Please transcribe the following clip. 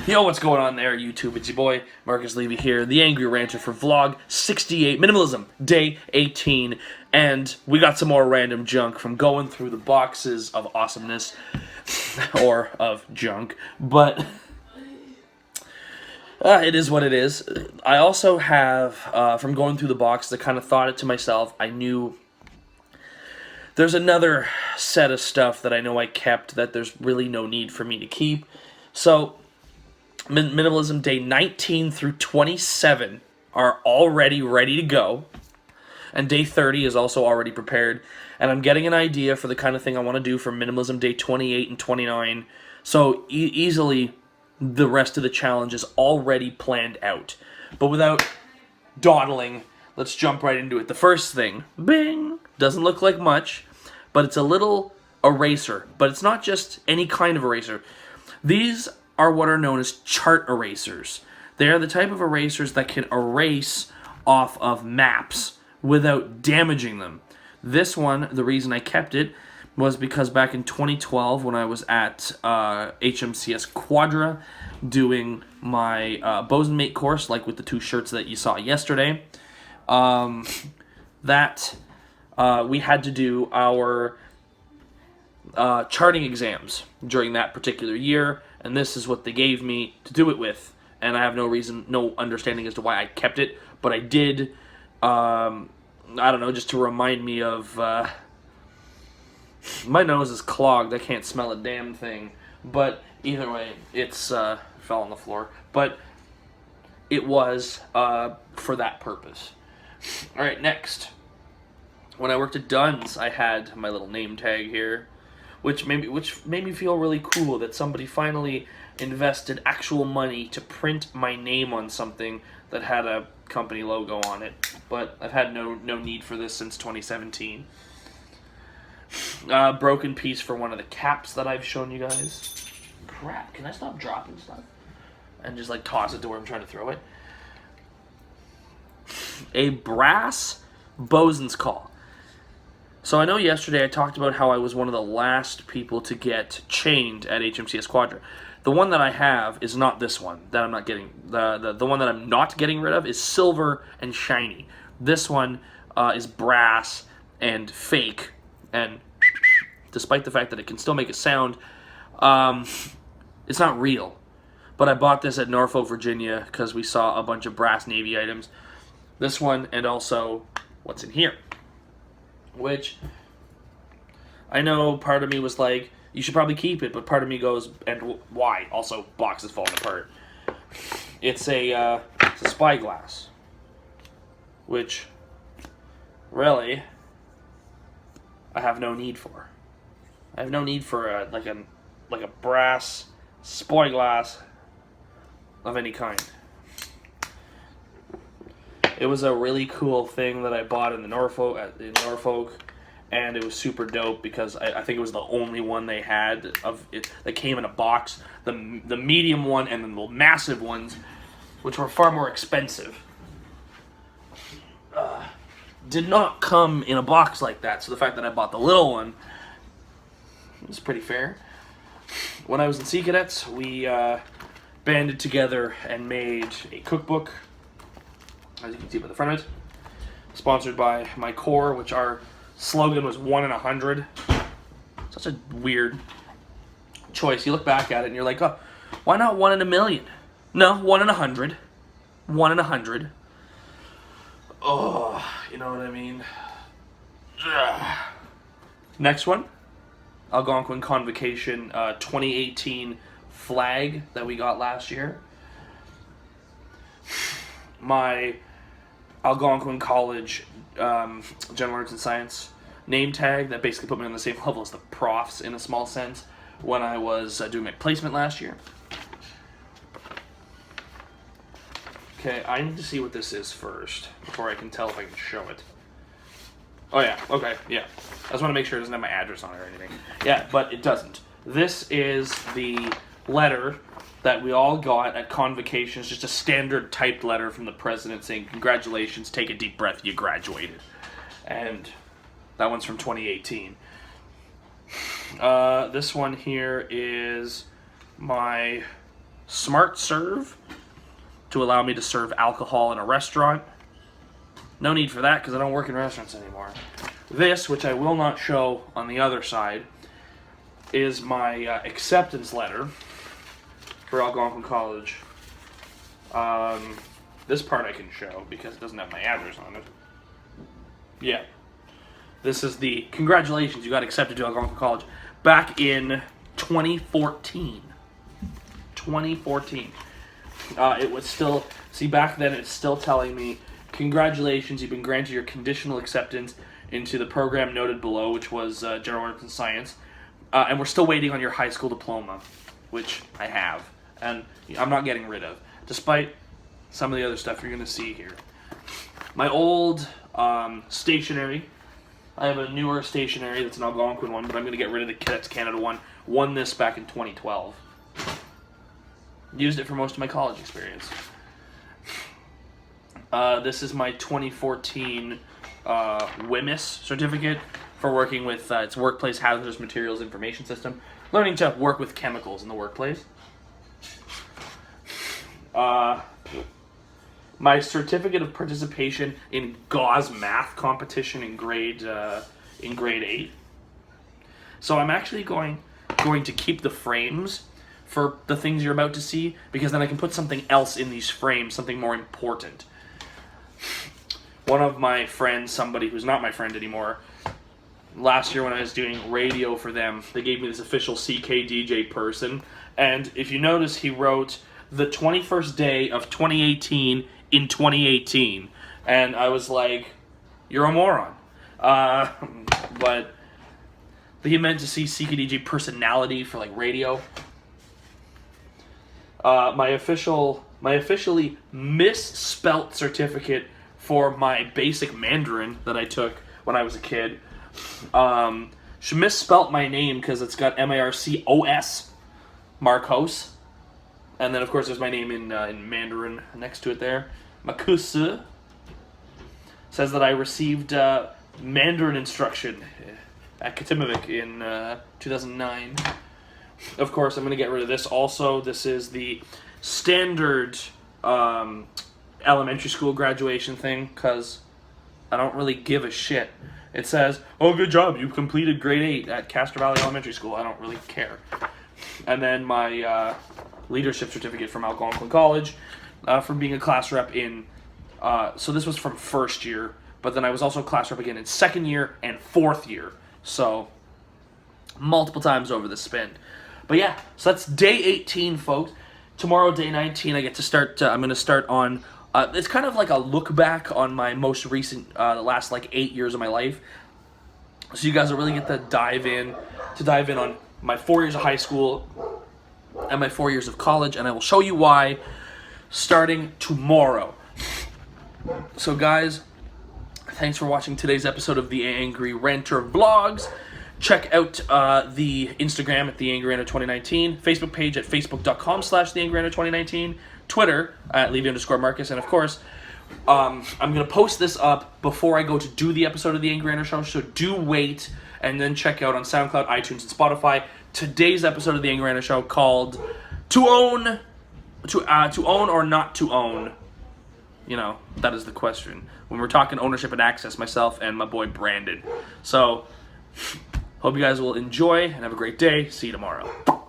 Yo, what's going on there, YouTube? It's your boy, Marcus Levy here, the Angry Ranter for Vlog 68, Minimalism, Day 18, and we got some more random junk from going through the boxes of awesomeness, or of junk, but it is what it is. I also have, from going through the boxes, I kind of thought it to myself, I knew there's another set of stuff that I know I kept that there's really no need for me to keep, so Minimalism Day 19 through 27 are already ready to go, and Day 30 is also already prepared, and I'm getting an idea for the kind of thing I want to do for Minimalism Day 28 and 29, so easily the rest of the challenge is already planned out. But without dawdling, let's jump right into it. The first thing, bing, doesn't look like much, but it's a little eraser, but it's not just any kind of eraser. These are what are known as chart erasers. They are the type of erasers that can erase off of maps without damaging them. This one, the reason I kept it was because back in 2012 when I was at HMCS Quadra doing my Bosenmate course, like with the two shirts that you saw yesterday, we had to do our charting exams during that particular year, and this is what they gave me to do it with, and I have no understanding as to why I kept it, but I did, I don't know, just to remind me of, my nose is clogged, I can't smell a damn thing, but either way, it's, fell on the floor, but it was, for that purpose. Alright, next. When I worked at Dunn's, I had my little name tag here, which made me feel really cool that somebody finally invested actual money to print my name on something that had a company logo on it. But I've had no need for this since 2017. Broken piece for one of the caps that I've shown you guys. Crap, can I stop dropping stuff? And just like toss it to where I'm trying to throw it. A brass bosun's call. So I know yesterday I talked about how I was one of the last people to get chained at HMCS Quadra. The one that I have is not this one that I'm not getting. The one that I'm not getting rid of is silver and shiny. This one is brass and fake, and despite the fact that it can still make a sound, it's not real. But I bought this at Norfolk, Virginia because we saw a bunch of brass Navy items. This one and also what's in here. Which, I know part of me was like, you should probably keep it, but part of me goes, and why? Also, box is falling apart. It's a spyglass. Which, really, I have no need for. I have no need for a brass spyglass of any kind. It was a really cool thing that I bought in Norfolk, and it was super dope because I think it was the only one they had of it that came in a box. The medium one and then the massive ones, which were far more expensive, did not come in a box like that. So the fact that I bought the little one was pretty fair. When I was in Sea Cadets, we banded together and made a cookbook. As you can see by the front of it, sponsored by my Core, which our slogan was 1 in 100. Such a weird choice. You look back at it and you're like, oh, why not 1 in a million? No, 1 in 100. 1 in 100. Oh, you know what I mean? Ugh. Next one, Algonquin Convocation 2018 flag that we got last year. My Algonquin College General Arts and Science name tag that basically put me on the same level as the profs in a small sense when I was doing my placement last year. Okay, I need to see what this is first before I can tell if I can show it. Oh yeah, okay, yeah. I just want to make sure it doesn't have my address on it or anything. Yeah, but it doesn't. This is the letter that we all got at convocations, just a standard typed letter from the president saying, congratulations, take a deep breath, you graduated. And that one's from 2018. This one here is my Smart Serve to allow me to serve alcohol in a restaurant. No need for that because I don't work in restaurants anymore. This, which I will not show on the other side, is my acceptance letter for Algonquin College. This part I can show because it doesn't have my address on it. Yeah. This is the congratulations, you got accepted to Algonquin College back in 2014. 2014. It was still, see, back then it's still telling me, congratulations, you've been granted your conditional acceptance into the program noted below, which was General Arts and Science. And we're still waiting on your high school diploma, which I have. And I'm not getting rid of, despite some of the other stuff you're going to see here. My old stationery, I have a newer stationery that's an Algonquin one, but I'm going to get rid of the Cadets Canada one. Won this back in 2012. Used it for most of my college experience. This is my 2014 WMIS certificate for working with its Workplace Hazardous Materials Information System. Learning to work with chemicals in the workplace. My certificate of participation in Gauss math competition in grade 8. So I'm actually going to keep the frames for the things you're about to see, because then I can put something else in these frames, something more important. One of my friends, somebody who's not my friend anymore, last year when I was doing radio for them, they gave me this official CKDJ person, and if you notice, he wrote the 21st day of 2018 in 2018, and I was like, you're a moron. But he meant to see CKDJ personality for like radio. My officially misspelt certificate for my basic Mandarin that I took when I was a kid. She misspelt my name because it's got Marcos, Marcos. And then, of course, there's my name in Mandarin next to it there. Makusu. Says that I received Mandarin instruction at Katimavik in 2009. Of course, I'm going to get rid of this also. This is the standard elementary school graduation thing, because I don't really give a shit. It says, oh, good job, you completed grade 8 at Castro Valley Elementary School. I don't really care. And then my leadership certificate from Algonquin College from being a class rep in, so this was from first year, but then I was also a class rep again in second year and fourth year. So, multiple times over the spin. But yeah, so that's day 18, folks. Tomorrow, day 19, I get to start, I'm going to start on, it's kind of like a look back on my most recent, the last like 8 years of my life. So you guys will really get to dive in on my 4 years of high school and my 4 years of college, and I will show you why starting tomorrow. So guys, thanks for watching today's episode of the Angry Ranter Vlogs. Check out the Instagram at the Angry Ranter 2019, Facebook page at facebook.com/the Angry Ranter 2019, Twitter at Levy_Marcus, and of course, I'm going to post this up before I go to do the episode of the Angry Ranter Show, so do wait, and then check out on SoundCloud, iTunes, and Spotify today's episode of the Angry Ranter Show called To Own or Not to Own. You know, that is the question. When we're talking ownership and access, myself and my boy Brandon. So, hope you guys will enjoy and have a great day. See you tomorrow.